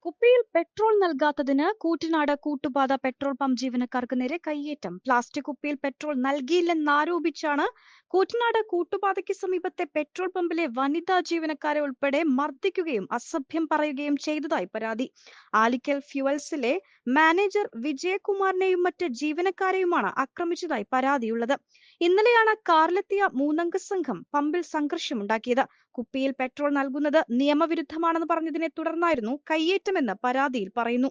കുപ്പിയിൽ പെട്രോൾ നൽകാത്തതിന് കൂറ്റനാട് കൂട്ടുപാത petrol pump ജീവനക്കാർക്ക് നേരെ കയ്യേറ്റം. പ്ലാസ്റ്റിക് കുപ്പിയിൽ പെട്രോൾ നൽകിയില്ലെന്നാരോപിച്ചാണ് കൂറ്റനാട് കൂട്ടുപാതയ്ക്ക് സമീപത്തെ പെട്രോൾ പമ്പിലെ വനിതാ ജീവനക്കാരെ ഉൾപ്പെടെ മർദ്ദിക്കുകയും അസഭ്യം പറയുകയും ചെയ്തതായി പരാതി. ആലിക്കൽ ഫ്യൂവൽസിലെ മാനേജർ വിജയകുമാറിനെയും മറ്റ് ജീവനക്കാരെയുമാണ് ആക്രമിച്ചതായി പരാതിയുള്ളത്. ഇന്നലെയാണ് കാറിലെത്തിയ 3 അംഗ സംഘം പമ്പിൽ സംഘർഷമുണ്ടാക്കിയത്. കുപ്പിയിൽ പെട്രോൾ നൽകുന്നത് നിയമവിരുദ്ധമാണെന്ന് പറഞ്ഞതിനെ തുടർന്നായിരുന്നു കയ്യേറ്റമെന്ന് പരാതിയിൽ പറയുന്നു.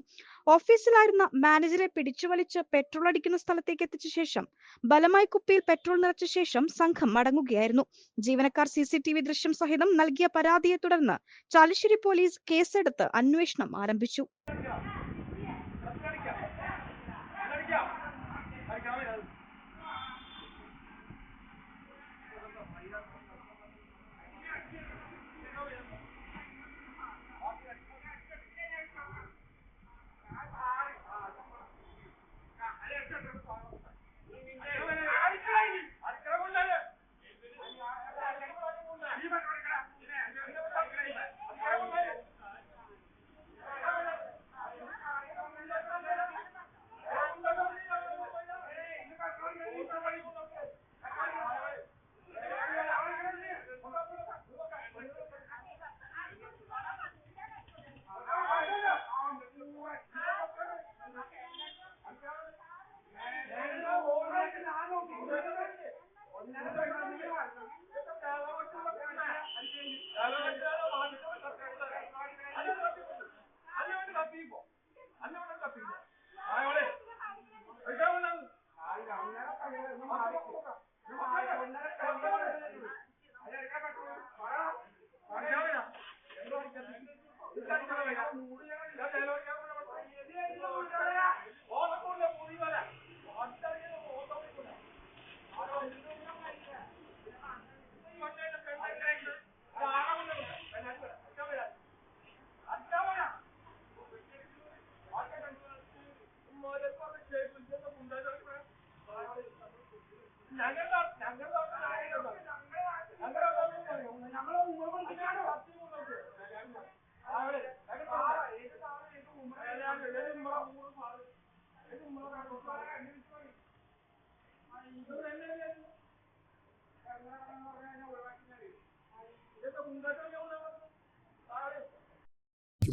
ഓഫീസിലായിരുന്ന മാനേജരെ പിടിച്ചുവലിച്ച് പെട്രോൾ അടിക്കുന്ന സ്ഥലത്തേക്ക് എത്തിച്ച ശേഷം ബലമായി കുപ്പിയിൽ പെട്രോൾ നിറച്ച ശേഷം സംഘം മടങ്ങുകയായിരുന്നു. ജീവനക്കാർ CCTV ദൃശ്യം സഹിതം നൽകിയ പരാതിയെ തുടർന്ന് ചാലിശ്ശേരി പോലീസ് കേസെടുത്ത് അന്വേഷണം ആരംഭിച്ചു.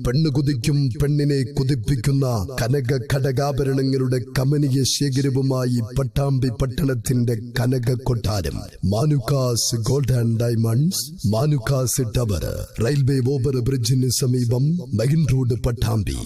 പെണ്ണ് കുതിക്കും പെണ്ണിനെ കുതിപ്പിക്കുന്ന കനക ഘടകാഭരണങ്ങളുടെ കമനീയ ശേഖരവുമായി പട്ടാമ്പി പട്ടണത്തിന്റെ കനക കൊട്ടാരം Manukkas gold and diamonds, Manukkas tower, railway over ബ്രിഡ്ജിന് സമീപം മെയിൻ റോഡ്, പട്ടാമ്പി.